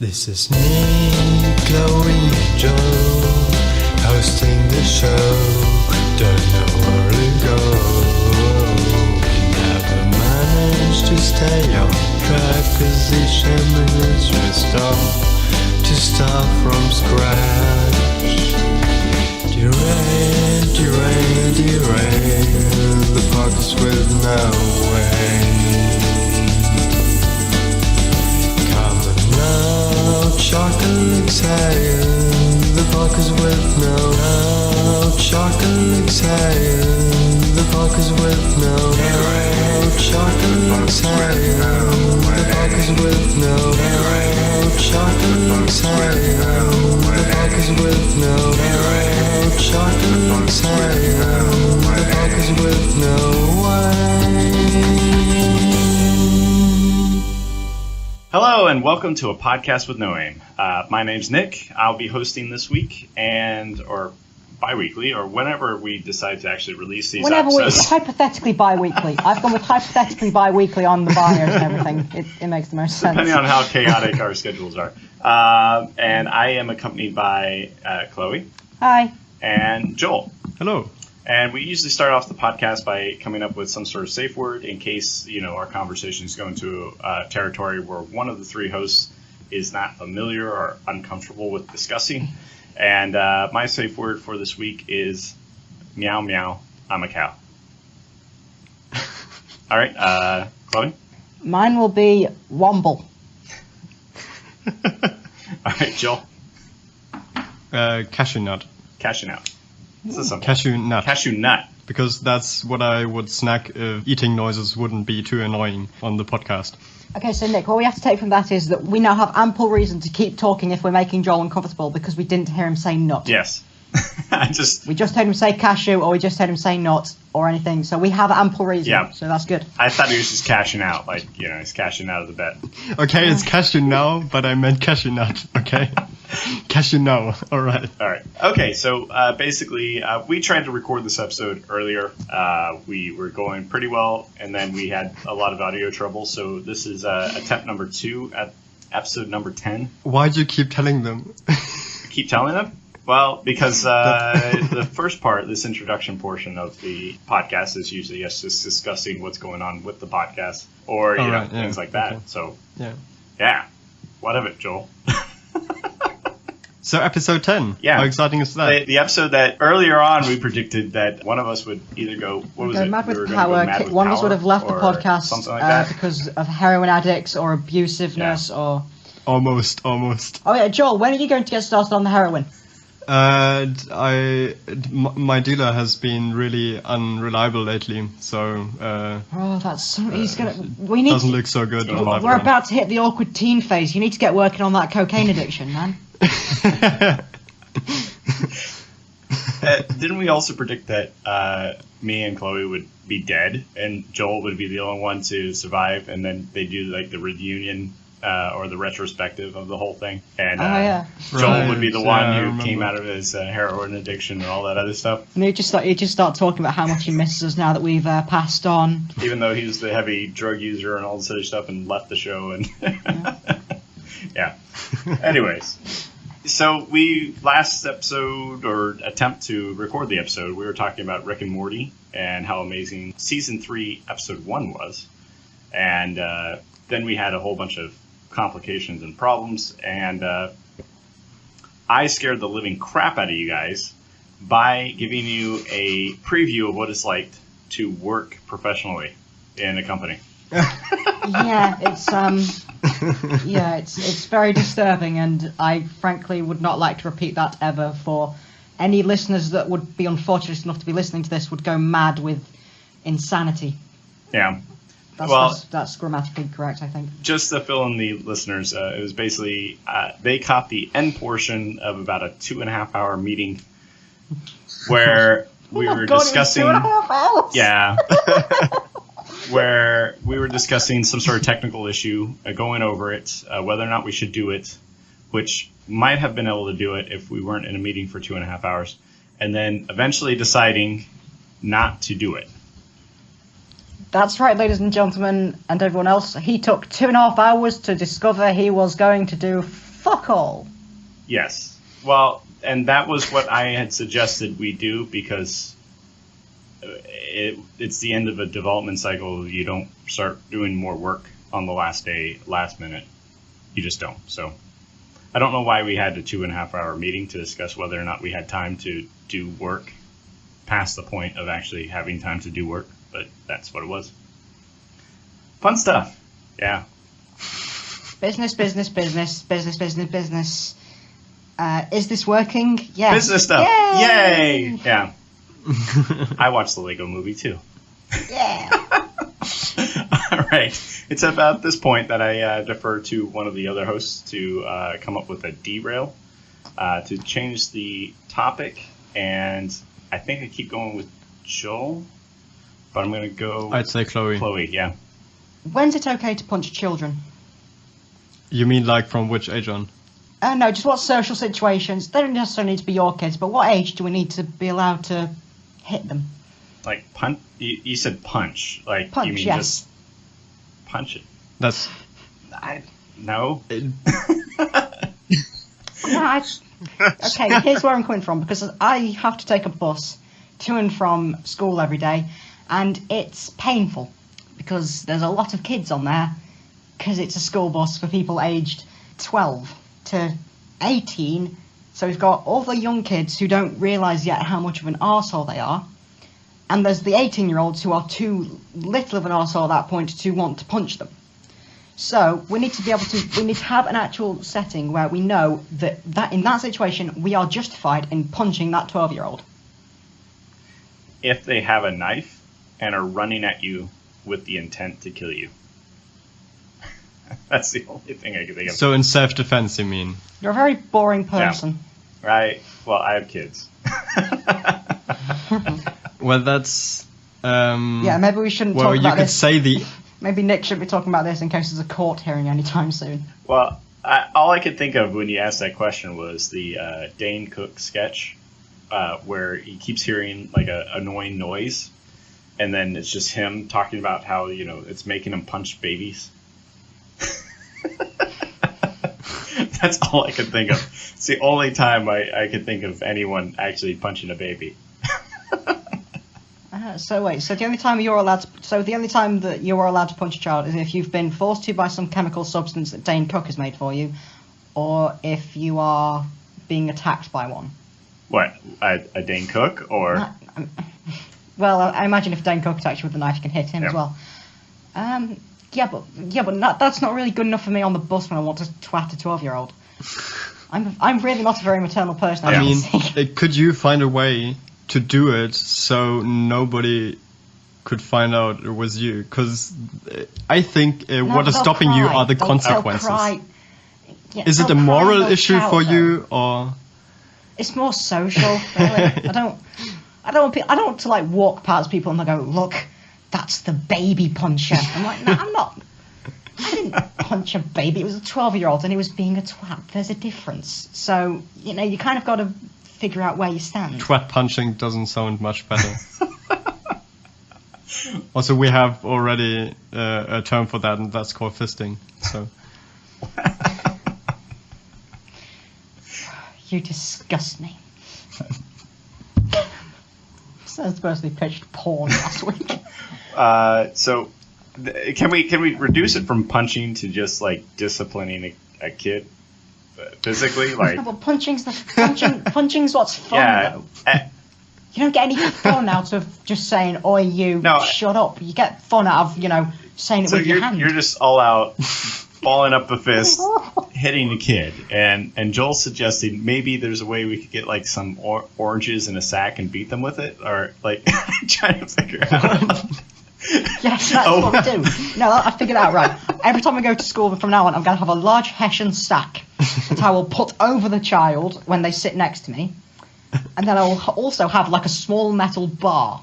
This is me, Chloe and Joe, hosting the show. Don't know where to go. Never managed to stay on track, cause each minutes we to start from scratch. Derail, the podcast with no way. Chocolate exhale, the podcast with no chocolate exhale, the podcast with no chocolate exhale, the podcast with no chocolate exhale, the podcast with no chocolate exhale, the podcast with no way. Hello and welcome to a podcast with no aim. My name's Nick. I'll be hosting this week or bi-weekly or whenever we decide to actually release these episodes. Hypothetically bi-weekly. I've gone with hypothetically bi-weekly on the buyers and everything. It makes the most sense. Depending on how chaotic our schedules are. And I am accompanied by Chloe. Hi. And Joel. Hello. And we usually start off the podcast by coming up with some sort of safe word in case, our conversations go into territory where one of the three hosts is not familiar or uncomfortable with discussing. And my safe word for this week is meow meow, I'm a cow. All right, Chloe? Mine will be womble. All right, Joel? Cashew nut. Cashew nut. Cashew nut. Cashew nut. Because that's what I would snack if eating noises wouldn't be too annoying on the podcast. Okay, so Nick, what we have to take from that is that we now have ample reason to keep talking if we're making Joel uncomfortable because we didn't hear him say nut. Yes. We just heard him say cashew or we just heard him say nut or anything, so we have ample reason, so that's good. I thought he was just cashing out, he's cashing out of the bet. Okay, it's cashew now, but I meant cashew nut, okay? Cashew now, alright. Alright, okay, so basically, we tried to record this episode earlier. We were going pretty well, and then we had a lot of audio trouble, so this is attempt number 2 at episode number 10. Why'd you keep telling them? Keep telling them? Well, because the first part, this introduction portion of the podcast is usually us just discussing what's going on with the podcast or things like that. Okay. So, yeah. What of it, Joel? So episode 10. Yeah. How exciting is that? The episode that earlier on we predicted that one of us would either go, mad with power. One of us would have left the podcast like because of heroin addicts or abusiveness or... Almost. Oh yeah, Joel, when are you going to get started on the heroin? My dealer has been really unreliable lately, so doesn't look so good. We're about to hit the awkward teen phase. You need to get working on that cocaine addiction, man. Didn't we also predict that me and Chloe would be dead and Joel would be the only one to survive, and then they do like the reunion or the retrospective of the whole thing, and Joel would be the one who came out of his heroin addiction and all that other stuff. And you just start talking about how much he misses us now that we've passed on. Even though he was the heavy drug user and all this other stuff and left the show and yeah. Anyways, so last epised or attempt to record the episode, we were talking about Rick and Morty and how amazing season 3 episode 1 was, and then we had a whole bunch of complications and problems, and I scared the living crap out of you guys by giving you a preview of what it's like to work professionally in a company. It's very disturbing, and I frankly would not like to repeat that ever. For any listeners that would be unfortunate enough to be listening to this would go mad with insanity. Yeah. That's grammatically correct, I think. Just to fill in the listeners, it was basically they caught the end portion of about a 2.5 hour meeting where we were discussing. 2.5 hours. Yeah. Where we were discussing some sort of technical issue, going over it, whether or not we should do it, which might have been able to do it if we weren't in a meeting for 2.5 hours, and then eventually deciding not to do it. That's right, ladies and gentlemen, and everyone else. He took 2.5 hours to discover he was going to do fuck all. Yes. Well, and that was what I had suggested we do because it's the end of a development cycle. You don't start doing more work on the last day, last minute. You just don't. So I don't know why we had a 2.5 hour meeting to discuss whether or not we had time to do work past the point of actually having time to do work, but that's what it was. Fun stuff. Yeah. Business, business, business, business, business, business. Is this working? Yes. Business stuff. Yay! Yay! Yeah. I watched the Lego movie too. Yeah. All right. It's about this point that I defer to one of the other hosts to come up with a derail to change the topic. And I think I keep going with Joel, but I'm going to go... I'd say Chloe. Chloe, yeah. When's it okay to punch children? You mean like from which age on? No, just what social situations. They don't necessarily need to be your kids, but what age do we need to be allowed to hit them? Like punch? You said punch. Like Punch, you mean yes. just punch it? That's... No. Okay, here's where I'm coming from, because I have to take a bus to and from school every day, and it's painful, because there's a lot of kids on there, because it's a school bus for people aged 12 to 18, so we've got all the young kids who don't realise yet how much of an arsehole they are, and there's the 18-year-olds who are too little of an arsehole at that point to want to punch them. So we need to have an actual setting where we know that in that situation we are justified in punching that 12-year-old. If they have a knife and are running at you with the intent to kill you. That's the only thing I can think of. So in self-defense, you mean? You're a very boring person. Yeah. Right. Well, I have kids. Well, that's... Yeah, maybe we shouldn't well, talk about you could this. say the... Maybe Nick shouldn't be talking about this in case there's a court hearing anytime soon. Well, all I could think of when you asked that question was the Dane Cook sketch where he keeps hearing like an annoying noise, and then it's just him talking about how, you know, it's making him punch babies. That's all I could think of. It's the only time I could think of anyone actually punching a baby. So the only time that you're allowed to punch a child is if you've been forced to by some chemical substance that Dane Cook has made for you, or if you are being attacked by one. What, a Dane Cook or? Well, I imagine if Dane Cook attacks you with a knife, you can hit him as well. Yeah, but that's not really good enough for me on the bus when I want to twat a 12-year-old. I'm really not a very maternal person. I mean, could you find a way to do it so nobody could find out it was you? Because I think what is stopping you are the consequences. Yeah, is it a moral issue for you, or? It's more social, really. I don't want to like walk past people and they go, look, that's the baby puncher. I'm like, no, I'm not. I didn't punch a baby. It was a 12-year-old and he was being a twat. There's a difference. So, you know, you kind of got to figure out where you stand. Twat punching doesn't sound much better. Also, we have already a term for that, and that's called fisting. So. You disgust me. Sounds supposed to be pitched porn last week. So, can we reduce it from punching to just like disciplining a kid physically? Like, no, but punching's what's fun. Yeah. Though. You don't get any fun out of just saying, "Oi, you, shut up." You get fun out of, you know, saying it with your hand. You're just all out, balling up a fist, hitting the kid, and Joel's suggesting maybe there's a way we could get like some oranges in a sack and beat them with it, or like trying to figure out. Yes, that's what we do. No, I figured out right. Every time I go to school from now on, I'm going to have a large Hessian sack that I will put over the child when they sit next to me. And then I'll also have like a small metal bar.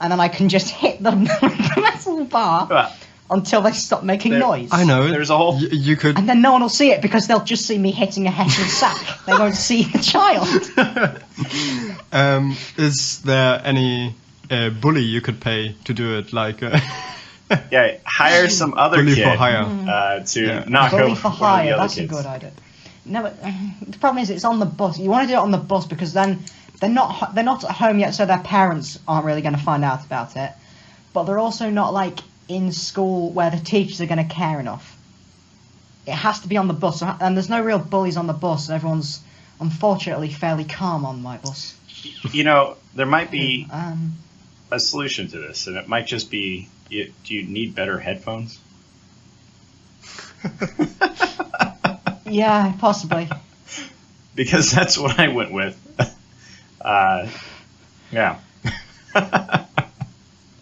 And then I can just hit them with the metal bar until they stop making noise. I know. There's a whole... You could... And then no one will see it because they'll just see me hitting a Hessian sack. They won't see the child. Is there any... bully you could pay to do it, like hire some other bully kid for hire. to knock bully over for one of hire, the other that's kids. a good idea. No, but the problem is it's on the bus. You want to do it on the bus because then they're not at home yet, so their parents aren't really going to find out about it. But they're also not like in school where the teachers are going to care enough. It has to be on the bus, and there's no real bullies on the bus. Everyone's unfortunately fairly calm on my bus. You know, there might be a solution to this, and it might just be: do you need better headphones? Yeah, possibly. Because that's what I went with. Yeah.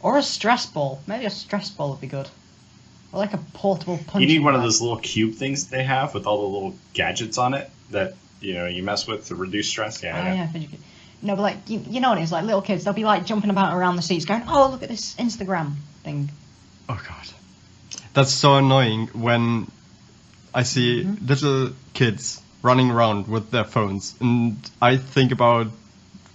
Or a stress ball. Maybe a stress ball would be good. Or like a portable punching You need one of bag. those little cube things that they have with all the little gadgets on it that you mess with to reduce stress. Yeah. Oh, I know. yeah, fidget. No, but like you know what it is, like little kids, they'll be like jumping about around the seats, going, "Oh, look at this Instagram thing." Oh god, that's so annoying when I see little kids running around with their phones, and I think about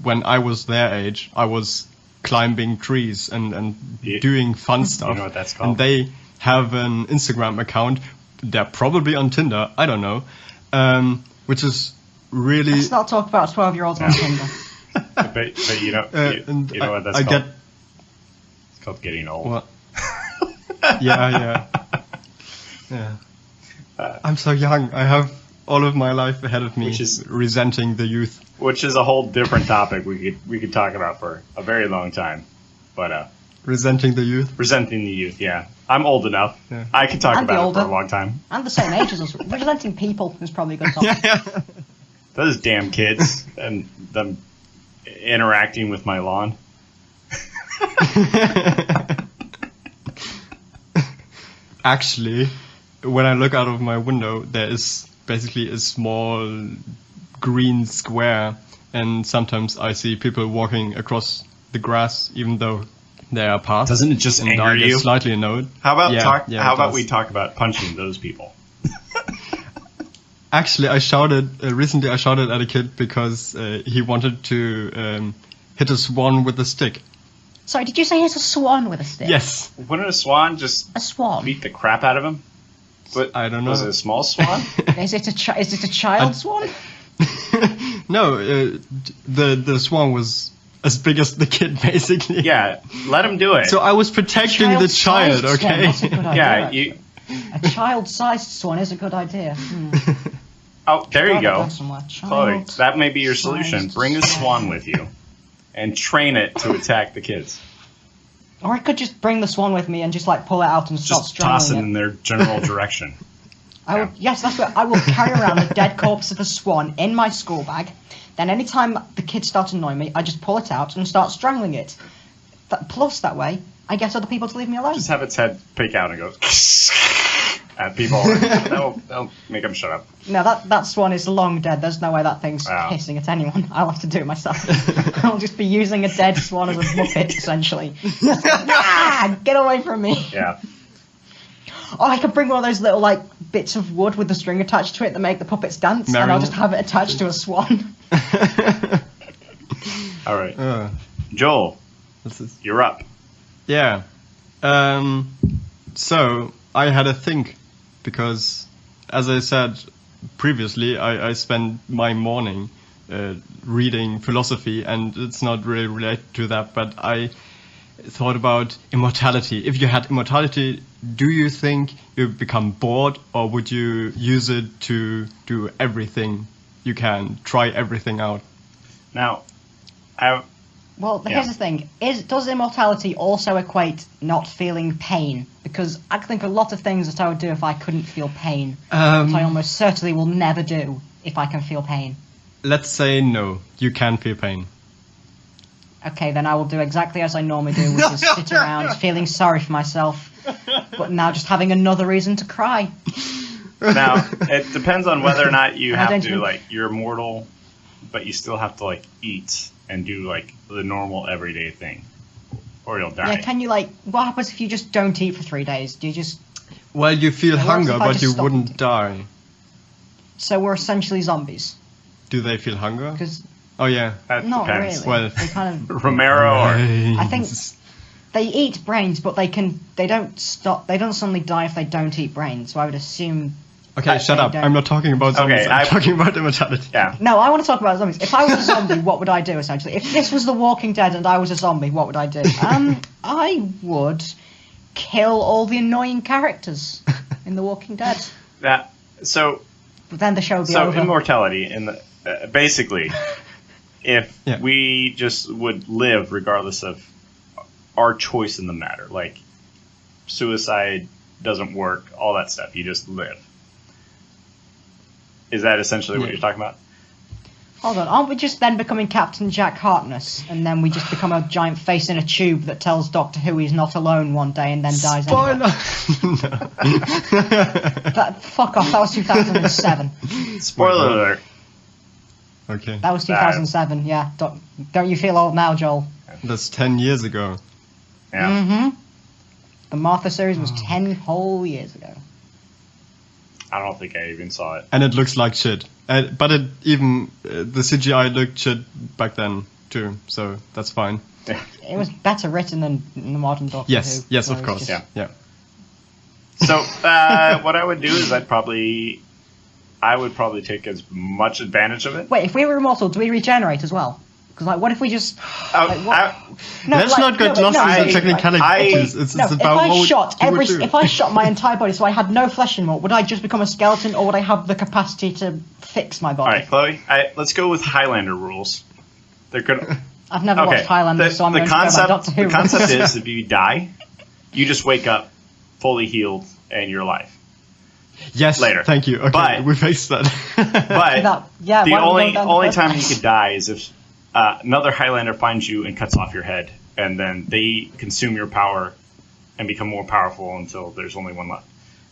when I was their age. I was climbing trees and doing fun stuff. You know what that's called? And they have an Instagram account. They're probably on Tinder. I don't know, which is really. Let's not talk about 12-year-olds on Tinder. But you know, and you know what that's I called? get It's called getting old. what? Yeah. I'm so young. I have all of my life ahead of me. Which is- resenting the youth. Which is a whole different topic we could talk about for a very long time. But Resenting the youth. resenting the youth, yeah. I'm old enough. Yeah. I could talk And the about it for a older. long time. And the same age as us. Representing people is probably a good topic. Those damn kids and them interacting with my lawn. Actually, when I look out of my window, there is basically a small green square, and sometimes I see people walking across the grass, even though they are past. Doesn't it just and anger I get you? slightly annoyed. How about Yeah, it does. we talk about punching those people? Actually, I shouted recently. I shouted at a kid because he wanted to hit a swan with a stick. Sorry, did you say it's a swan with a stick? Yes, Wouldn't a swan just A swan. beat the crap out of him? But I don't know. Was it a small swan? Is it a child swan? no, the swan was as big as the kid, basically. Yeah, let him do it. So I was protecting the child. Child-sized swan, Okay. that's a good idea, yeah, actually. A child-sized swan is a good idea. Oh, there you Write that go. down somewhere. Chloe, that may be your solution. Child-sized Bring a swan. swan with you and train it to attack the kids. Or I could just bring the swan with me and just like pull it out and start Just toss it strangling in their general direction. Yes, that's what I will carry around the dead corpse of a swan in my school bag. Then anytime the kids start annoying me, I just pull it out and start strangling it. Plus, that way, I get other people to leave me alone. Just have its head peek out and go at people. That'll make them shut up. No, that swan is long dead. There's no way that thing's Wow. hissing at anyone. I'll have to do it myself. I'll just be using a dead swan as a muppet, essentially. Ah, get away from me. Yeah. Oh, I could bring one of those little, like, bits of wood with the string attached to it that make the puppets dance, and I'll Marionette. just have it attached to a swan. All right. Joel, This is- you're up. Yeah. So I had a think because, as I said previously, I spend my morning reading philosophy, and it's not really related to that. But I thought about immortality. If you had immortality, do you think you'd become bored, or would you use it to do everything you can, try everything out? Now, Well, here's the thing. Does immortality also equate not feeling pain? Because I think a lot of things that I would do if I couldn't feel pain, that I almost certainly will never do if I can feel pain. Let's say no, you can feel pain. Okay, then I will do exactly as I normally do, which is sit around feeling sorry for myself, but now just having another reason to cry. now it depends on whether or not you I have don't to think- you're immortal, but you still have to eat and do the normal everyday thing, or you'll die. Yeah, can you what happens if you just don't eat for 3 days? Do you just... Well, you feel Yeah, what hunger, if I but just you stopped wouldn't eating? die. So we're essentially zombies? Do they feel hunger? Because Oh yeah. That not depends. really. Well- They kind of... Romero or I think they eat brains, but they don't suddenly die if they don't eat brains. So I would assume Okay, shut up. don't. I'm not talking about zombies. Okay, I'm talking about immortality. Yeah. No, I want to talk about zombies. If I was a zombie, what would I do, essentially? If this was The Walking Dead and I was a zombie, what would I do? I would kill all the annoying characters in The Walking Dead. So But then the show would be over. immortality in the basically, if Yeah. we just would live regardless of our choice in the matter, like suicide doesn't work, all that stuff, you just live. Is that essentially what Yeah. you're talking about? Hold on, aren't we just then becoming Captain Jack Harkness, and then we just become a giant face in a tube that tells Doctor Who he's not alone one day and then dies anyway? Spoiler! Fuck off, that was 2007. Spoiler alert. Okay, That was 2007, yeah. Don't you feel old now, Joel? that's 10 years ago. Yeah. Mm-hmm. The Martha series was 10 whole years ago. I don't think I even saw it. And it looks like shit. But the CGI looked shit back then too, so that's fine. It was better written than the modern Doctor Who. Yes, so of it's course. just- Yeah. Yeah. So what I would do is I would probably take as much advantage of it. Wait, if we were immortal, do we regenerate as well? Because, like, what if we just... like, what? No, Let's like, not get no, lost no, in the like, technicalities. It's no, about what you would do. if I shot my entire body so I had no flesh anymore, would I just become a skeleton, or would I have the capacity to fix my All body? right, Chloe. Let's go with Highlander rules. They're good. I've never watched Highlander, so I'm going to go by Doctor Who. The concept is if you die, you just wake up fully healed and you're alive. Yes, later. Thank you. Okay, But- we faced that. But yeah, the why don't we only go down the only first time one? you could die is if another Highlander finds you and cuts off your head, and then they consume your power and become more powerful until there's only one left.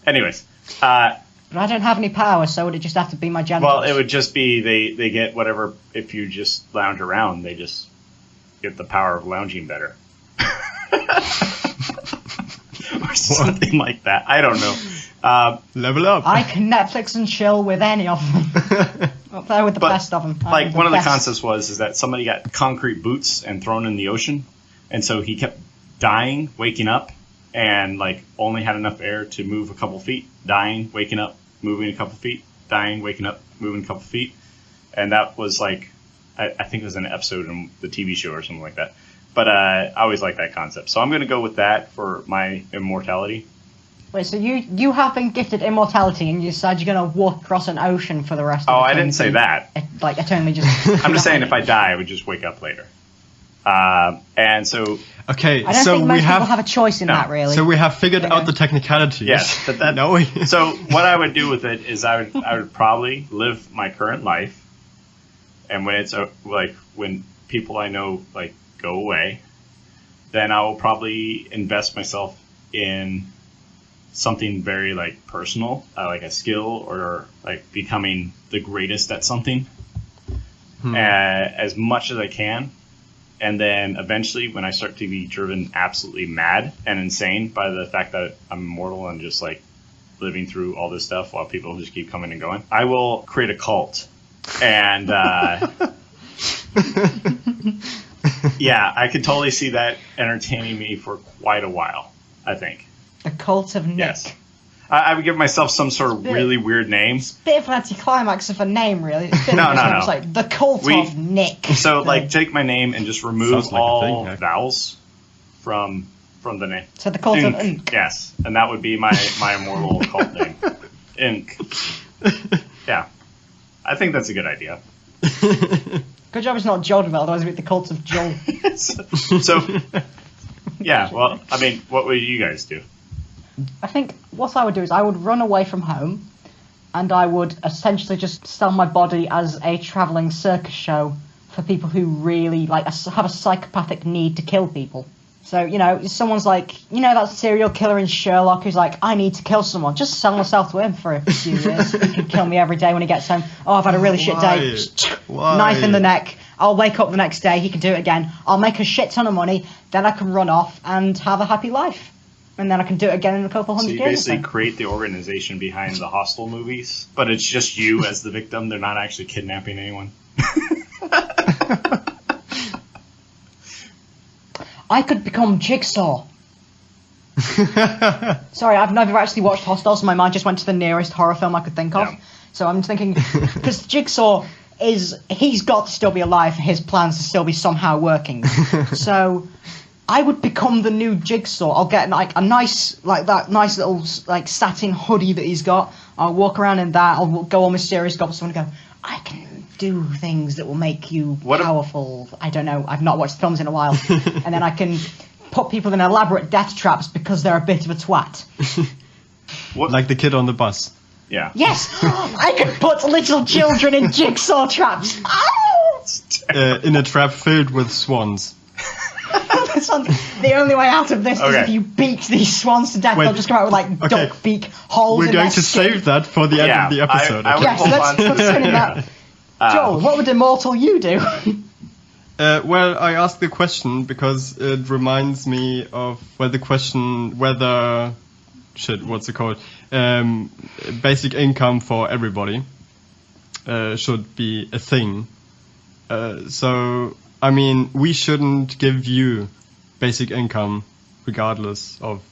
Anyways, But I don't have any power, so would it just have to be my genitals? well, it would just be they get whatever. If you just lounge around, they just get the power of lounging better. Or something like that. I don't know. Level up. I can Netflix and chill with any of them. Up there with the But, best of them. Like one of the concepts was that somebody got concrete boots and thrown in the ocean, and so he kept dying, waking up, and like only had enough air to move a couple feet, dying, waking up, moving a couple feet, dying, waking up, moving a couple feet, and that was like I think it was an episode in the TV show or something like that. But I always liked that concept, so I'm going to go with that for my immortality. Wait, so you have been gifted immortality, and you decide you're going to walk across an ocean for the rest of Oh, the I didn't say that. Like, eternally just... I'm just saying if I die, I would just wake up later. And so Okay, I don't so think we most people have have a choice in No. that, really. so we have figured Okay. out the technicalities. yes, that No, we- So what I would do with it is I would probably live my current life, and when it's like when people I know like go away, then I will probably invest myself in something very like personal, like a skill or like becoming the greatest at something, as much as I can. And then eventually, when I start to be driven absolutely mad and insane by the fact that I'm immortal and just like living through all this stuff while people just keep coming and going, I will create a cult. And yeah, I could totally see that entertaining me for quite a while, I think. The Cult of Nick. Yes. I would give myself some sort of Bit- really weird name. Bit of an anticlimax of a name, really. It's a bit No, of a- no, no. It's like the Cult of Nick. So, like, take my name and just remove Sounds like a all thing, yeah. vowels from the name. So the Cult of Ink. Ink. Yes, and that would be my immortal cult name. Ink. Yeah. I think that's a good idea. Good job it's not Jordan, otherwise it'd be the Cult of Joel. So, yeah, well, I mean, what would you guys do? I think what I would do is I would run away from home, and I would essentially just sell my body as a travelling circus show for people who really like have a psychopathic need to kill people. So, you know, someone's like, you know, that serial killer in Sherlock who's like, I need to kill someone. Just sell myself to him for a few years. He could kill me every day when he gets home. Oh, I've had a really shit day. Why? Knife in the neck. I'll wake up the next day. He can do it again. I'll make a shit ton of money. Then I can run off and have a happy life. And then I can do it again in a couple So hundred you years. basically create the organization behind the Hostel movies, but it's just you as the victim. They're not actually kidnapping anyone. I could become Jigsaw. Sorry, I've never actually watched Hostel, so my mind just went to the nearest horror film I could think of. Yeah. So I'm thinking, because Jigsaw he's got to still be alive for his plans to still be somehow working. So I would become the new Jigsaw. I'll get like a nice little like satin hoodie that he's got. I'll walk around in that. I'll go all mysterious, go up to someone and go, I can do things that will make you powerful. I don't know. I've not watched films in a while. And then I can put people in elaborate death traps because they're a bit of a twat. Like the kid on the bus. Yeah. Yes! I could put little children in jigsaw traps. Ow! In a trap filled with swans. The only way out of this is if you beat these swans to death. They'll just come out with like duck beak holes. We're going to save that for the end of the episode. Yes, let's spin in that. Joel, what would immortal you do? Well, I asked the question because it reminds me of the question whether what's it called? Basic income for everybody should be a thing. So, I mean, we shouldn't give you basic income regardless of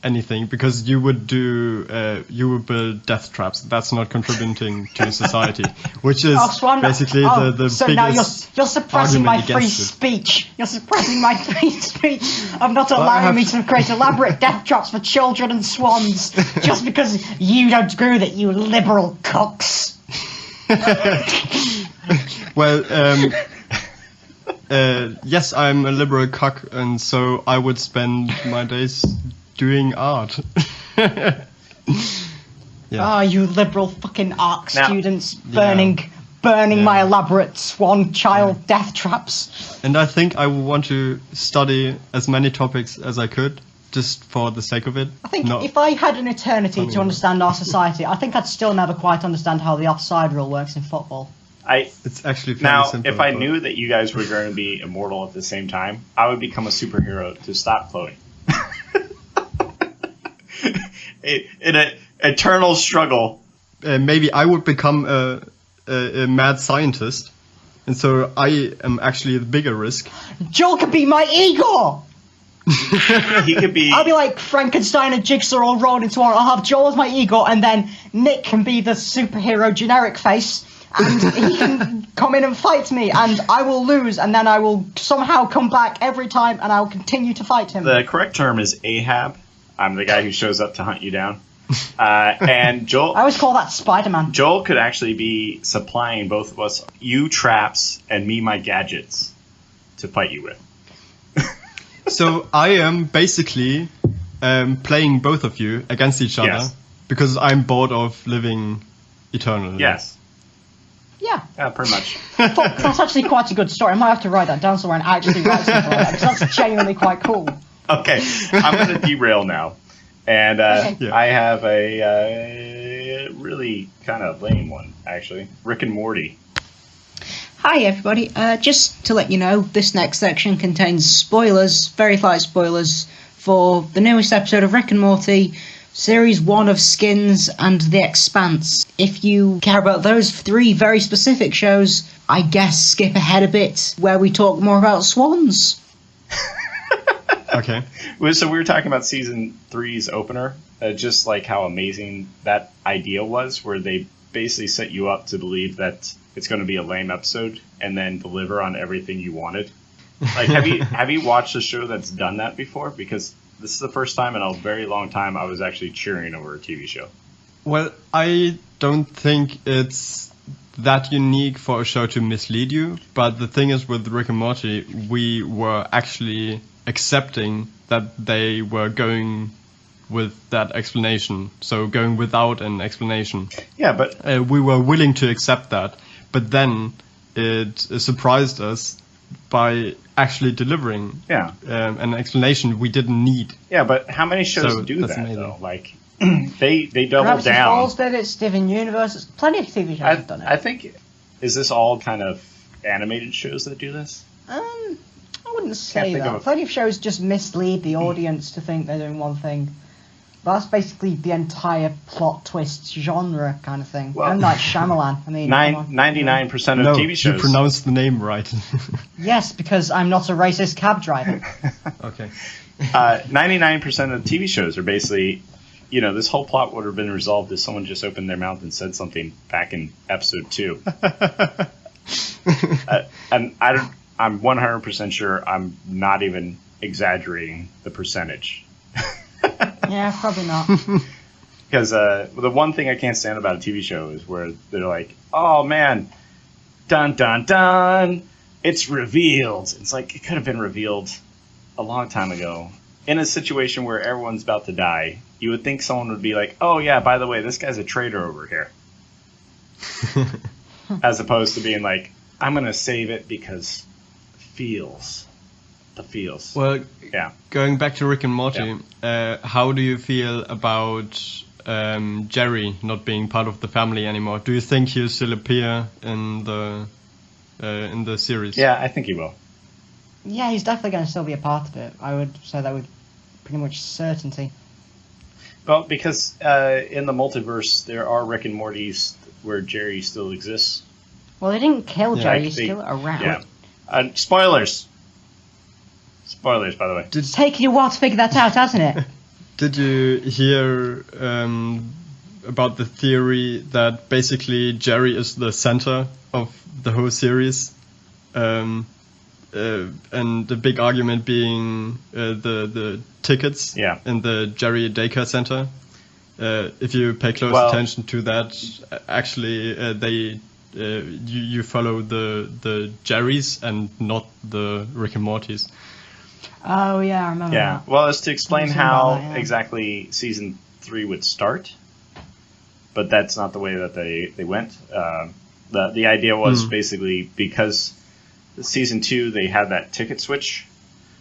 anything, because you would build death traps. That's not contributing to society, which is basically the so biggest now you're suppressing my free against it. speech. You're suppressing my free speech of not allowing me to create elaborate death traps for children and swans just because you don't agree with it, you liberal cocks. Well, yes, I'm a liberal cock, and so I would spend my days doing art. Oh, you liberal fucking art students burning my elaborate swan child death traps. And I think I would want to study as many topics as I could, just for the sake of it. I think if I had an eternity to understand our society, I think I'd still never quite understand how the offside rule works in football. It's actually fairly simple. If I knew that you guys were going to be immortal at the same time, I would become a superhero to stop Chloe. In an eternal struggle. Maybe I would become a mad scientist, and so I am actually the bigger risk. Joel could be my Igor! He could be... I'll be like Frankenstein and Jigsaw all rolled into one. I'll have Joel as my Igor, and then Nick can be the superhero generic face, and he can come in and fight me, and I will lose, and then I will somehow come back every time, and I will continue to fight him. The correct term is Ahab. I'm the guy who shows up to hunt you down. And Joel... I always call that Spider-Man. Joel could actually be supplying both of us, you traps, and me my gadgets to fight you with. So I am basically playing both of you against each other, because I'm bored of living eternally. Yes. Yeah. Yeah, pretty much. That's actually quite a good story. I might have to write that down somewhere and actually write something like that, because that's genuinely quite cool. Okay, I'm going to derail now. And I have a really kind of lame one, actually. Rick and Morty. Hi everybody, just to let you know, this next section contains spoilers, very light spoilers, for the newest episode of Rick and Morty, Series 1 of Skins and The Expanse. If you care about those three very specific shows, I guess skip ahead a bit, where we talk more about Swans. Okay. So we were talking about Season 3's opener, just like how amazing that idea was, where they basically set you up to believe that it's going to be a lame episode and then deliver on everything you wanted. Like, have you watched a show that's done that before? Because this is the first time in a very long time I was actually cheering over a TV show. Well, I don't think it's that unique for a show to mislead you, but the thing is with Rick and Morty, we were actually accepting that they were going with that explanation, so going without an explanation. Yeah, but... we were willing to accept that, but then it surprised us by actually delivering an explanation we didn't need. Yeah, but how many shows do that, amazing. though? Like, they double Gravity down. Falls did it, Steven Universe, plenty of TV shows have done it. I think, is this all kind of animated shows that do this? I wouldn't say that. Plenty of shows just mislead the audience to think they're doing one thing. that's basically the entire plot twist genre kind of thing. Well- I'm like Shyamalan. I mean, come on. 99% of No, TV you shows. pronounced the name right. Yes, because I'm not a racist cab driver. Okay. 99% of TV shows are basically, this whole plot would have been resolved if someone just opened their mouth and said something back in episode 2. And I'm 100% sure I'm not even exaggerating the percentage. Yeah, probably not. Because the one thing I can't stand about a TV show is where they're like, oh man, dun dun dun, it's revealed. It's like, it could have been revealed a long time ago. In a situation where everyone's about to die, you would think someone would be like, oh yeah, by the way, this guy's a traitor over here. As opposed to being like, I'm going to save it because feels. The feels. Well, Yeah. going back to Rick and Morty, how do you feel about Jerry not being part of the family anymore? Do you think he'll still appear in the series? Yeah, I think he will. Yeah, he's definitely going to still be a part of it. I would say that with pretty much certainty. Well, because in the multiverse, there are Rick and Mortys where Jerry still exists. Well, they didn't kill Yeah, Jerry. like He's they- still around. Yeah. Spoilers. Spoilers, by the way. It's taken you a while to figure that out, hasn't it? Did you hear about the theory that basically Jerry is the center of the whole series? And the big argument being the tickets Yeah. in the Jerry Daycare Center. If you pay close Well- attention to that, actually you follow the Jerrys and not the Rick and Mortys. Oh, yeah, I remember Yeah. that. Well, it's to explain I've seen how about that, yeah. exactly season 3 would start, but that's not the way that they went. The idea was basically because season 2 they had that ticket switch.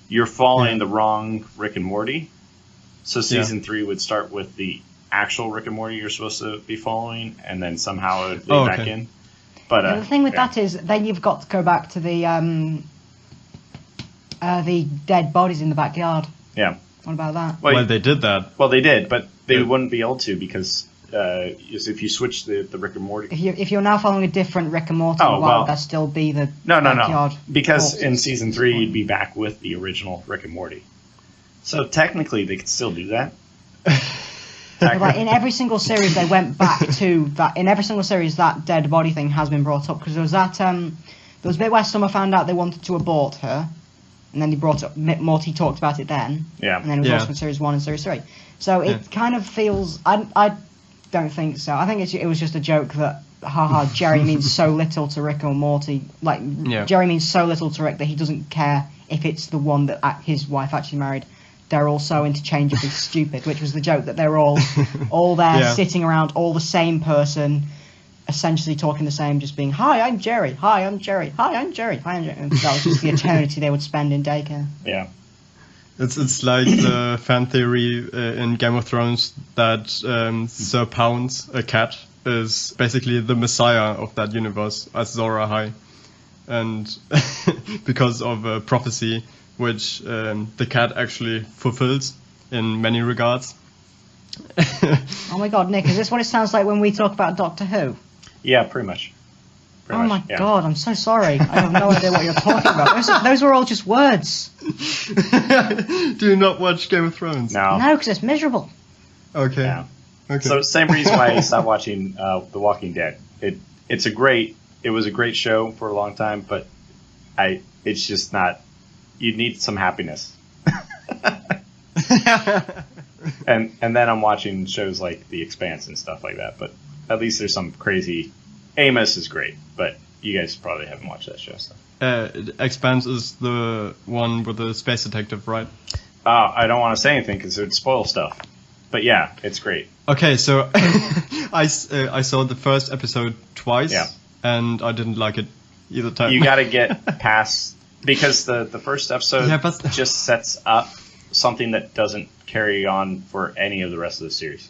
You're following the wrong Rick and Morty, so season 3 would start with the actual Rick and Morty you're supposed to be following, and then somehow it would lead back okay. in. But The thing with yeah. that is, then you've got to go back to the dead bodies in the backyard. Yeah. What about that? Well, Well, they did that. Well, they did, but they Yeah. wouldn't be able to because if you switch the Rick and Morty. If you're now following a different Rick and Morty, Oh, well- would that still be the No. backyard? Because corpses? in season 3, you'd be back with the original Rick and Morty. So technically, they could still do that. But, like, in every single series, they went back to that. In every single series, that dead body thing has been brought up because there was that. There was a bit where Summer found out they wanted to abort her, and then he brought up Morty talked about it then. Yeah. And then it was Yeah. also in series 1 and series 3. So it kind of feels. I don't think so. I think it was just a joke that haha Jerry means so little to Rick or Morty. Like Yeah. Jerry means so little to Rick that he doesn't care if it's the one that his wife actually married. They're all so interchangeably stupid, which was the joke that they're all there Yeah. sitting around, all the same person, essentially talking the same, just being, hi, I'm Jerry, hi, I'm Jerry, hi, I'm Jerry, hi, I'm Jerry. And that was just the eternity they would spend in daycare. Yeah. It's like the fan theory in Game of Thrones that Sir Pounds, a cat, is basically the messiah of that universe as Zora High. And because of a prophecy which the cat actually fulfills in many regards. Oh my god, Nick, is this what it sounds like when we talk about Doctor Who? Yeah, pretty much. Pretty Oh much, my yeah. god, I'm so sorry. I have no idea what you're talking about. Those were all just words. Do you not watch Game of Thrones? No. No, because it's miserable. Okay. Yeah. Okay. So same reason why I stopped watching The Walking Dead. It was a great show for a long time, but it's just not. You need some happiness. and then I'm watching shows like The Expanse and stuff like that. But at least there's some crazy. Amos is great, but you guys probably haven't watched that show. So. Expanse is the one with the space detective, right? I don't want to say anything because it would spoil stuff. But yeah, it's great. Okay, so I saw the first episode twice, Yeah. and I didn't like it either time. You got to get past because the first episode Yeah, but- just sets up something that doesn't carry on for any of the rest of the series.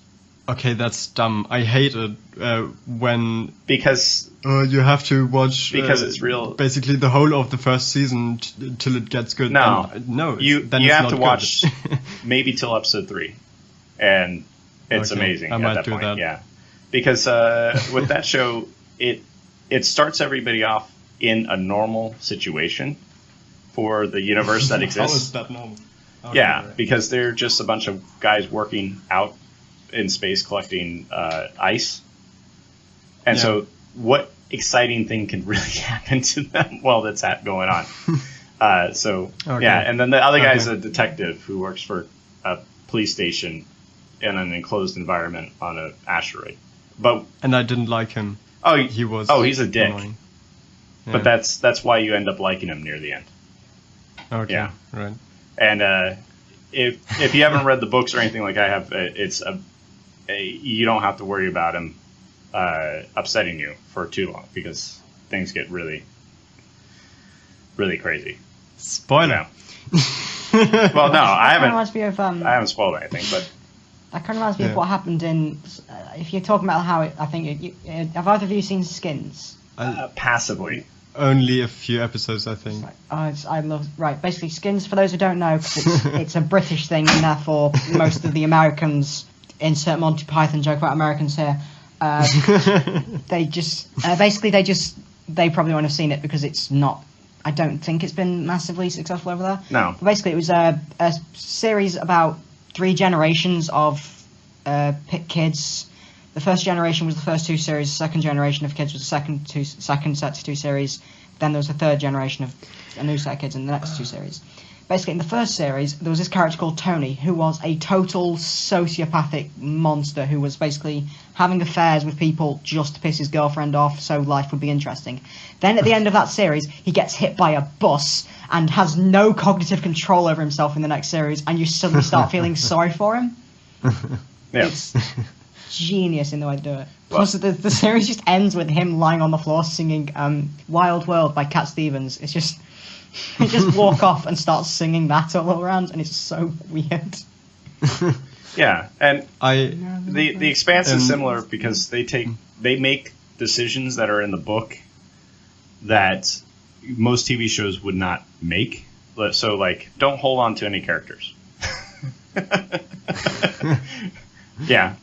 Okay, that's dumb. I hate it when Because you have to watch Because it's real- basically the whole of the first season till it gets good. No. And, no, you then it's have not to good. watch maybe till episode 3. and it's Okay, amazing I at might that do point. that. Yeah, because with that show, it starts everybody off in a normal situation for the universe that How exists. is that normal? Okay, Yeah, right. because they're just a bunch of guys working out in space collecting ice. And Yeah. so, what exciting thing can really happen to them while that's going on? Okay. Yeah, and then the other guy's Okay. a detective who works for a police station in an enclosed environment on an asteroid. But And I didn't like him. oh, he's a dick. Annoying. Yeah. But that's why you end up liking him near the end. Okay, yeah. right. And if you haven't read the books or anything like I have, it's you don't have to worry about him upsetting you for too long because things get really, really crazy. Spoiler. Well, no, I That haven't. reminds me of I haven't spoiled anything, but that kind of reminds me Yeah. of what happened in. If you're talking about how I think have either of you seen Skins? passively. Only a few episodes, I think. I love right. Basically, Skins. For those who don't know, 'cause it's a British thing, and therefore most of the Americans insert Monty Python joke about Americans here. They just they probably won't have seen it because it's not. I don't think it's been massively successful over there. No. But basically, it was a series about 3 generations of kids. The first generation was the first 2 series. The second generation of kids was the second set of 2 series. Then there was a third generation of a new set of kids in the next 2 series. Basically, in the first series, there was this character called Tony, who was a total sociopathic monster who was basically having affairs with people just to piss his girlfriend off so life would be interesting. Then at the end of that series, he gets hit by a bus and has no cognitive control over himself in the next series, and you suddenly start feeling sorry for him. Yeah. It's genius in the way to do it. Plus, the series just ends with him lying on the floor singing Wild World by Cat Stevens. It's just... They just walk off and start singing that all around, and it's so weird. Yeah, and I the Expanse is similar because they make decisions that are in the book that most TV shows would not make. So, like, don't hold on to any characters. Yeah.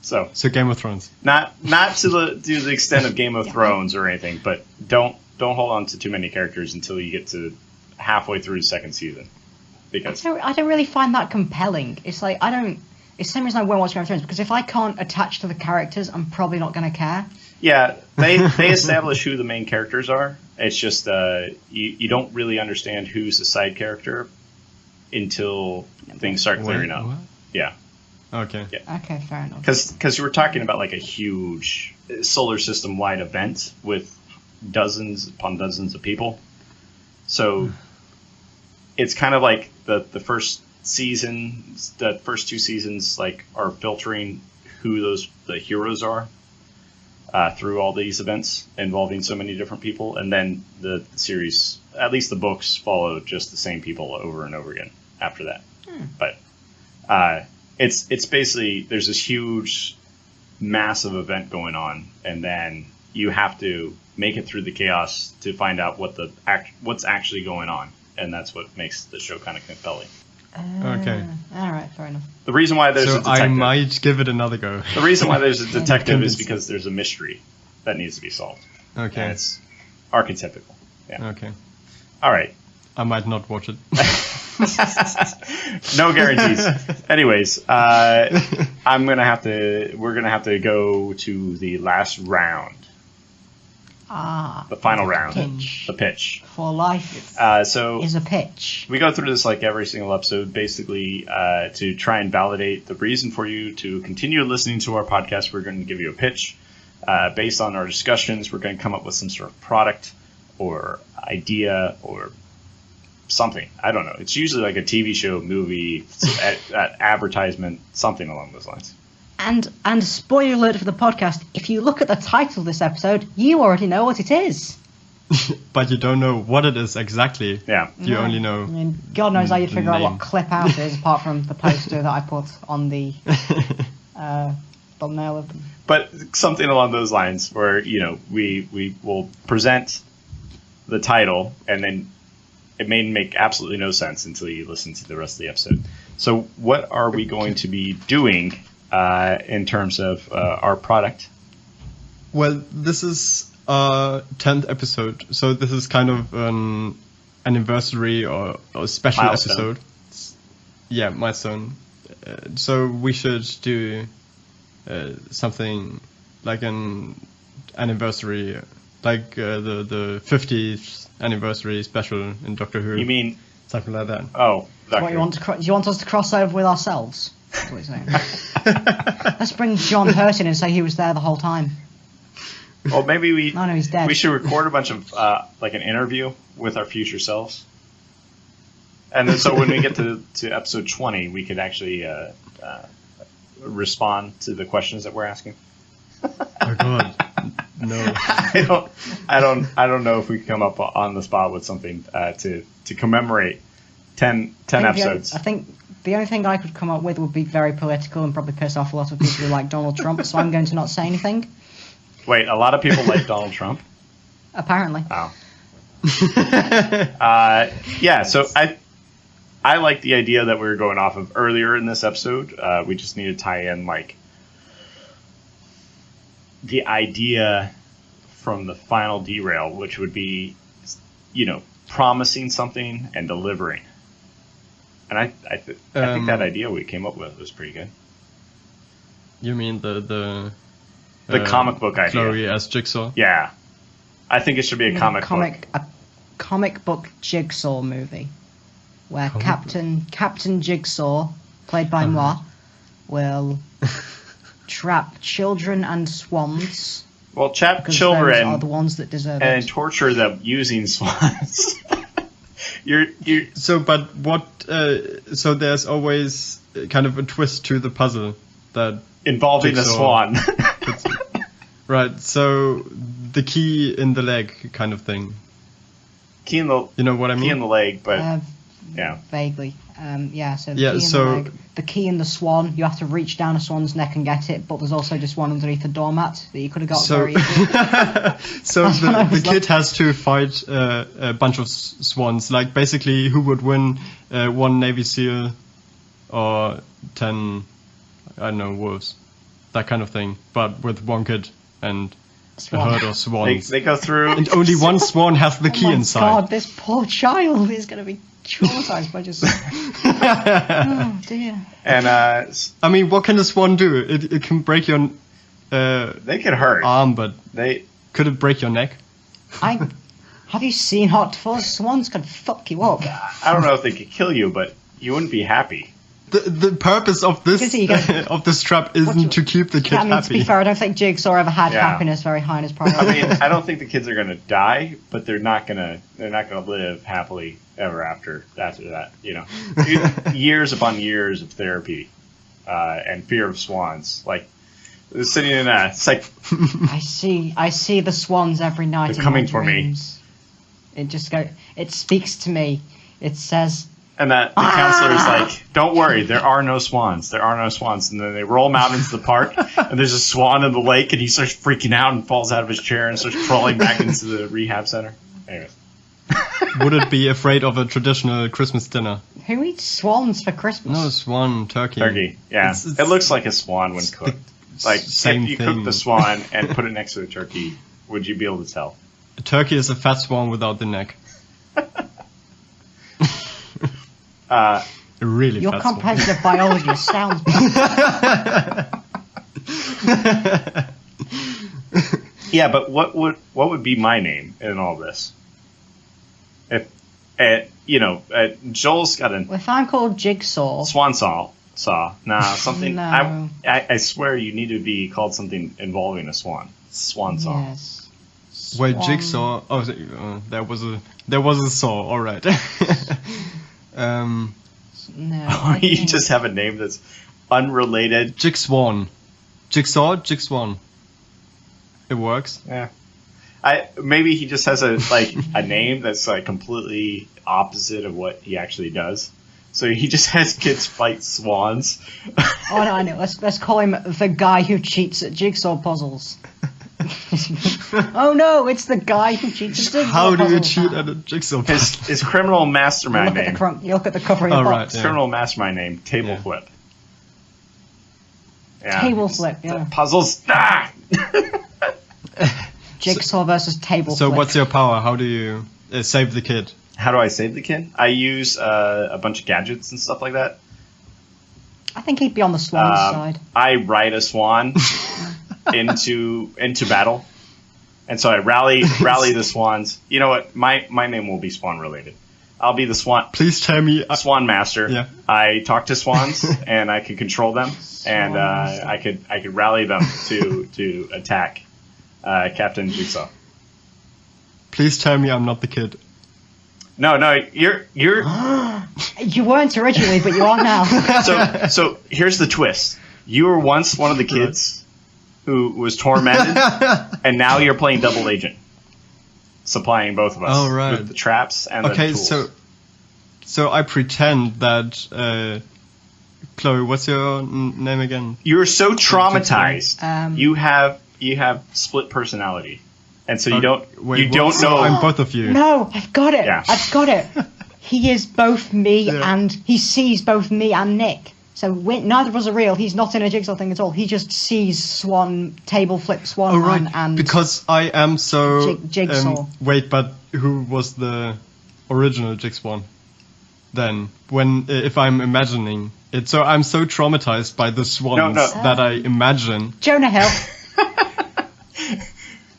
So Game of Thrones. not to the extent of Game of Thrones or anything, but don't hold on to too many characters until you get to halfway through the second season. Because I don't really find that compelling. It's like it's the same reason I won't watch Game of Thrones, because if I can't attach to the characters, I'm probably not going to care. yeah, they establish who the main characters are. It's just you don't really understand who's a side character until things start clearing up. What? Yeah. Okay. Yeah. Okay, fair enough. Because you were talking about like a huge solar system wide event with dozens upon dozens of people. So it's kind of like the first season, the first 2 seasons, like, are filtering who the heroes are through all these events involving so many different people, and then the series, at least the books, follow just the same people over and over again after that. But it's basically, there's this huge, massive event going on, and then you have to make it through the chaos to find out what's actually going on, and that's what makes the show kind of compelling. Okay. All right, fair enough. The reason why there's a So detective, I might give it another go. the reason why there's a detective is Convinced. because there's a mystery that needs to be solved. Okay. And it's archetypical. Yeah. Okay. All right. I might not watch it. No guarantees. Anyways, we're gonna have to go to the last round, the final round, pitch. the pitch. For life So is a pitch. we go through this like every single episode, basically to try and validate the reason for you to continue listening to our podcast. We're going to give you a pitch based on our discussions. We're going to come up with some sort of product or idea or something. I don't know. It's usually like a TV show, movie, advertisement, something along those lines. And spoiler alert for the podcast, if you look at the title of this episode, you already know what it is. But you don't know what it is exactly. Yeah. You only know. I mean, God knows how you'd figure out name. what clip out is, apart from the poster that I put on the thumbnail of them. But something along those lines where, we will present the title, and then it may make absolutely no sense until you listen to the rest of the episode. So what are we going to be doing in terms of our product? Well, this is our 10th episode, so this is kind of an anniversary or special Milestone. episode. Yeah, milestone. So we should do something like an anniversary, like the 50th anniversary special in Doctor Who. You mean? Something like that. Oh, What, you want to? You want us to cross over with ourselves? That's what you're saying. Let's bring John Hurt in and say he was there the whole time. Well, maybe we. Oh no, he's dead. We should record a bunch of like an interview with our future selves, and then so when we get to episode 20, we could actually respond to the questions that we're asking. Oh God, no. I don't know if we can come up on the spot with something to commemorate 10 episodes. I think the only thing I could come up with would be very political and probably piss off a lot of people who like Donald Trump. So I'm going to not say anything. Wait, a lot of people like Donald Trump. Apparently. Oh. Yeah. So I like the idea that we were going off of earlier in this episode. We just need to tie in like the idea from the final derail, which would be, promising something and delivering. And I think that idea we came up with was pretty good. You mean the comic book idea? Chloe as Jigsaw? Yeah. I think it should be a comic book. A comic book Jigsaw movie where Captain Jigsaw, played by moi, will trap children and swans. Well, trap because children those are the ones that deserve and it. torture them using swans. you're So, but what? So there's always kind of a twist to the puzzle that involving a Jigsaw swan. right. So the key in the leg, kind of thing. Key in the You know what I key mean? in the leg, but yeah. Vaguely. So the Yeah, key in so- the leg, the key in the swan, you have to reach down a swan's neck and get it, but there's also just one underneath the doormat that you could have got So, very easily. so That's what I the was kid has to fight a bunch of swans. Like basically, who would win? One Navy SEAL or 10, I don't know, wolves, that kind of thing. But with one kid and a Swan. herd of swans. They go through. And only one swan has the key Oh my inside. God, this poor child is going to be traumatized by just. Oh dear. And I mean, what can a swan do? It can break your they could hurt. arm, but They could it break your neck? Have you seen Hot Fuzz? Swans could fuck you up. I don't know if they could kill you, but you wouldn't be happy. The purpose of this Because you go- of this trap isn't to keep the kid Yeah, I mean, to happy. be fair, I don't think Jigsaw ever had Yeah. happiness very high in his priority. I mean, I don't think the kids are gonna die, but they're not gonna live happily ever after that. Years upon years of therapy and fear of swans. Like sitting in a I see the swans every night. They're in coming my for me. dreams. It speaks to me. It says, and the counselor's like, "Don't worry, there are no swans. There are no swans." And then they roll him out into the park, and there's a swan in the lake, and he starts freaking out and falls out of his chair and starts crawling back into the rehab center. Anyways. Would it be afraid of a traditional Christmas dinner? who eats swans for Christmas? No, swan, turkey. Turkey, yeah. It's- It looks like a swan when cooked. Like, same if you thing. cook the swan and put it next to the turkey, would you be able to tell? A turkey is a fat swan without the neck. A really Your fat comprehensive biology sounds Yeah, but what would be my name in all this? If Joel's got a If I'm called Jigsaw, swan saw, something. No. I swear you need to be called something involving a swan. Swan saw. yes. Wait, Swan- jigsaw. Oh, there was a saw. All right. No. Or I you think- just have a name that's unrelated. Jigswan. Jigsaw. Jigswan. It works. Yeah. Maybe he just has a name that's like completely opposite of what he actually does. So he just has kids fight swans. Oh no, I know. Let's call him the guy who cheats at jigsaw puzzles. Oh no, it's the guy who cheats. at Jigsaw How do you puzzles. cheat at a jigsaw puzzle? His criminal mastermind name. You look at the cover of your Oh, right, box. yeah. Criminal mastermind name. Table Yeah. flip. Yeah. Table flip, yeah. The puzzles. Ah! Jigsaw versus table So flip. what's your power? How do you save the kid? How do I save the kid? I use a bunch of gadgets and stuff like that. I think he'd be on the Swans Um, side. I ride a swan into battle, and so I rally the swans. You know what? My name will be swan related. I'll be the swan Please tell me. Swanmaster. Yeah. I talk to swans and I can control them, and I could rally them to attack Captain Jigsaw. Please tell me I'm not the kid. No, you're. You weren't originally, but you are now. So here's the twist. You were once one of the kids who was tormented, and now you're playing double agent, supplying both of us Oh, right. with the traps and the Okay, tools. so I pretend that Chloe, what's your name again? You're so traumatized. Um, You have split personality, and so you Wait, you what? don't So know. I'm both of you. No, I've got it. Yeah. I've got it. He is both me Yeah. and he sees both me and Nick. So neither of us are real. He's not in a Jigsaw thing at all. He just sees table flip Swan Oh right, and because I am so. Jigsaw. Wait, but who was the original Jigswan? Then, if I'm imagining it, so I'm so traumatized by the swans No. that I imagine. Jonah Hill.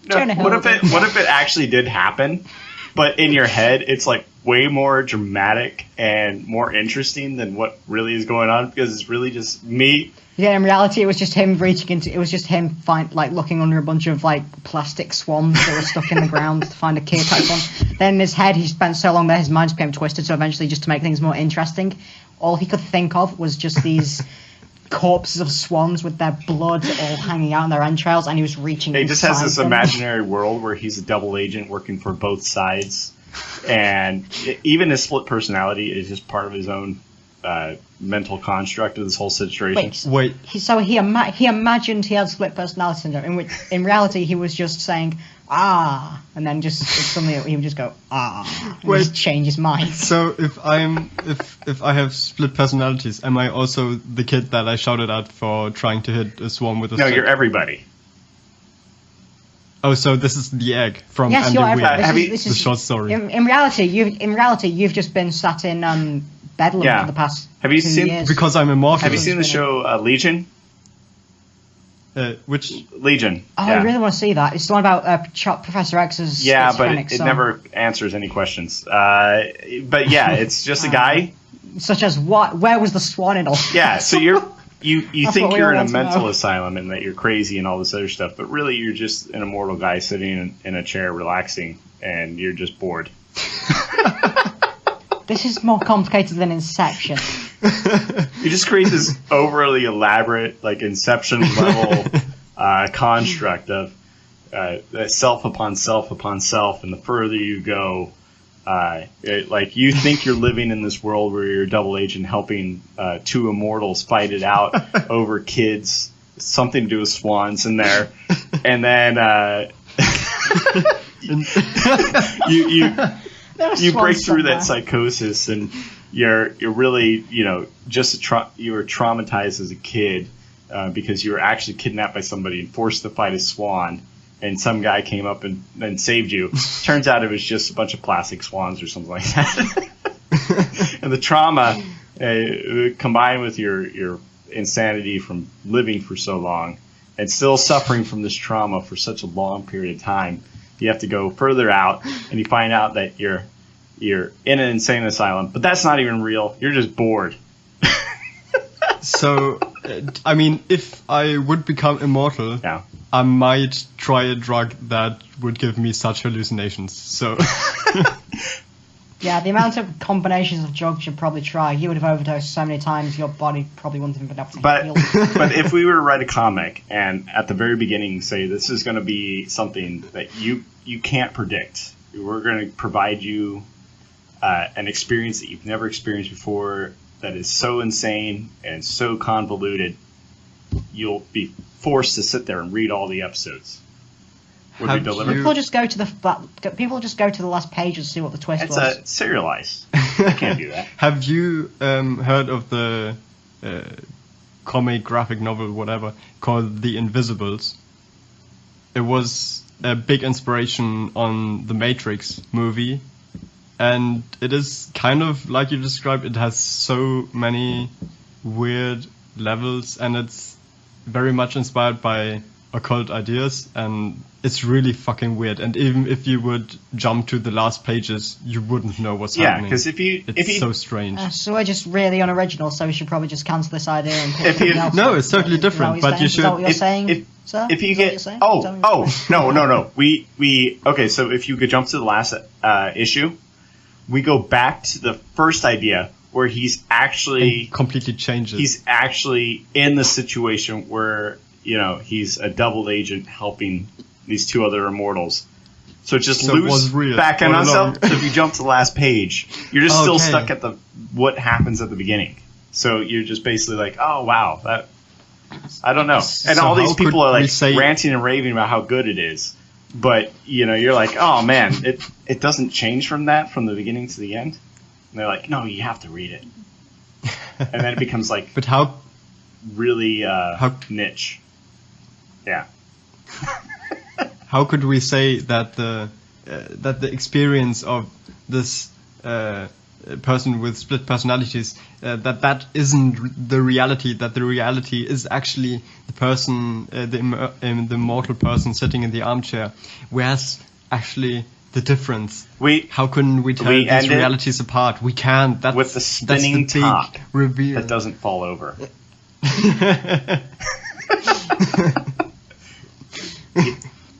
No, Jonah Hill. what if it actually did happen, but in your head it's like way more dramatic and more interesting than what really is going on because it's really just me. Yeah, in reality, it was just him reaching into. It was just him looking under a bunch of plastic swans that were stuck in the ground to find a key type one. Then in his head, he spent so long there, his mind became twisted. So eventually, just to make things more interesting, all he could think of was just these corpses of swans with their blood all hanging out in their entrails, and he was reaching. He just has inside this them. imaginary world where he's a double agent working for both sides, and even his split personality is just part of his own mental construct of this whole situation. Wait, He imagined he had split personality syndrome, in which in reality he was just saying ah, and then just suddenly he would just go ah, and Wait. just change his mind. so if I have split personalities, am I also the kid that I shouted at for trying to hit a swan with a No, stick? you're everybody. Oh, so this is the egg from Yes, And you're the every- Weird. this Have is- you- this the is- short story. In reality, you've just been sat in Bedlam Yeah. for the past Have you 2 seen- years. Because I'm immortal. Have you seen the show Legion? Which? Legion. Oh, yeah. I really want to see that. It's the one about Professor X's Yeah, but schizophrenic it son. never answers any questions. But yeah, it's just a guy. Such as what? Where was the swan in all? Yeah, so you That's think what we you're all in a want to mental know. asylum and that you're crazy and all this other stuff, but really you're just an immortal guy sitting in a chair relaxing and you're just bored. This is more complicated than Inception. You just create this overly elaborate, like Inception level construct of self upon self upon self, and the further you go, like you think you're living in this world where you're a double agent helping two immortals fight it out over kids, something to do with swans in there, and then you break through that psychosis and you're really you were traumatized as a kid because you were actually kidnapped by somebody and forced to fight a swan, and some guy came up and saved you. Turns out it was just a bunch of plastic swans or something like that. And the trauma combined with your insanity from living for so long and still suffering from this trauma for such a long period of time, you have to go further out and you find out that you're in an insane asylum, but that's not even real. You're just bored. So, I mean, if I would become immortal, Yeah. I might try a drug that would give me such hallucinations. So, Yeah, the amount of combinations of drugs you'd probably try, you would have overdosed so many times, your body probably wouldn't have been able to But heal. but if we were to write a comic and at the very beginning say this is going to be something that you can't predict, we're going to provide you an experience that you've never experienced before that is so insane and so convoluted, you'll be forced to sit there and read all the episodes. would be Have delivered. you- People just go to the last page and see what the twist It's was. serialized. I can't do that. Have you heard of the comic, graphic novel, whatever, called The Invisibles? It was a big inspiration on the Matrix movie, and it is kind of like you described. It has so many weird levels, and it's very much inspired by occult ideas, and it's really fucking weird. And even if you would jump to the last pages, you wouldn't know what's Yeah, happening. because if you It's so strange. So we're just really unoriginal, so we should probably just cancel this idea and pick If you- something else. No, up. it's totally Is that different, what but you're you saying? Is that what you're should- saying, if- sir? if you Is that what get you're saying? Is that what you're saying? no, we okay. So if you could jump to the last issue, we go back to the first idea where he's actually It completely changes. he's actually in the situation where he's a double agent helping these two other immortals. So just So it was loose real back all on along. us. So if you jump to the last page, you're just still Okay. stuck at what happens at the beginning. So you're just basically like, oh wow, that I don't know. And So all these how people could are we like say- ranting and raving about how good it is. But you're like, oh man, it doesn't change from the beginning to the end. And they're like, no, you have to read it. And then it becomes like But how really niche. Yeah. how could we say that the experience of this person with split personalities that isn't the reality, that the reality is actually the person, the immortal person sitting in the armchair, where's actually the difference? How can we tell we these end it realities apart? We can't. That's, with the spinning that's the big top reveal. that doesn't fall over.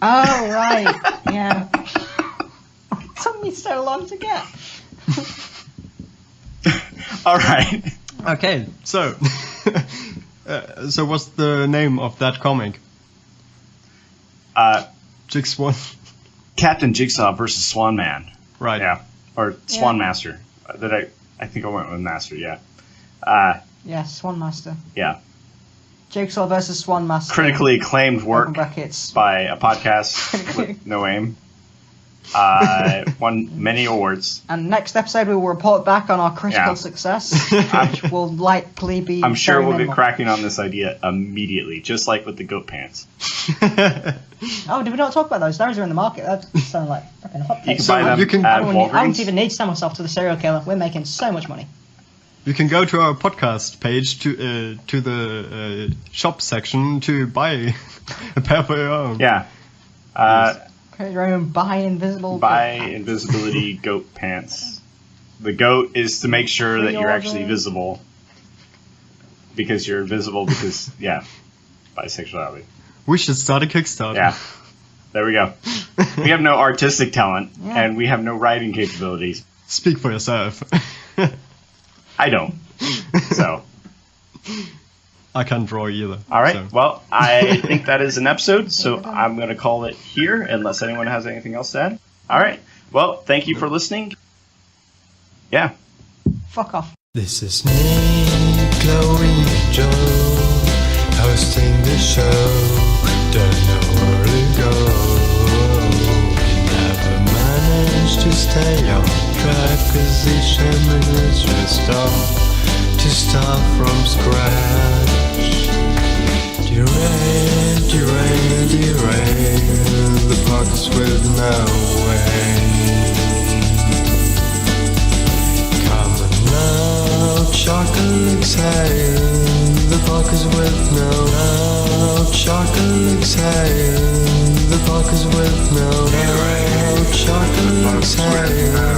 Oh, right. Yeah. It took me so long to get. All right. Okay, so so what's the name of that comic? Jigswan. Captain Jigsaw versus Swan Man. Right. Yeah. Or Swanmaster. I think I went with Master, yeah. Yeah, Swanmaster. Yeah. Jigsaw versus Swanmaster. Critically acclaimed Open work brackets. by a podcast with no aim. Won many awards. And next episode we will report back on our critical Yeah. success, which will likely be. I'm sure very we'll get minimal. cracking on this idea immediately, just like with the goat pants. Oh, did we not talk about those? Those are in the market. That sounds like fucking hot You can takes. buy them you can- at I don't Walgreens. even need to sell myself to the serial killer. We're making so much money. You can go to our podcast page to the shop section to buy a pair for your own. Yeah. Create your own buy invisible. Buy invisibility goat pants. The goat is to make sure that you're actually Pre-order. visible. Because you're invisible because, bisexuality. We should start a Kickstarter. Yeah. There we go. We have no artistic talent, Yeah. and we have no writing capabilities. Speak for yourself. I don't. So, I can't draw either. all right. so. Well, I think that is an episode, so I'm going to call it here, unless anyone has anything else to add. All right. Well, thank you for listening. Yeah. Fuck off. This is Nick, Chloe, and Joe hosting the show. Don't know where to go. Never managed to stay on track, 'cause each time is to start from scratch. Derail, the pockets with no way. Come on now, chocolate exhale, the pockets with no chocolate exhale, the pockets with no chocolate exhale.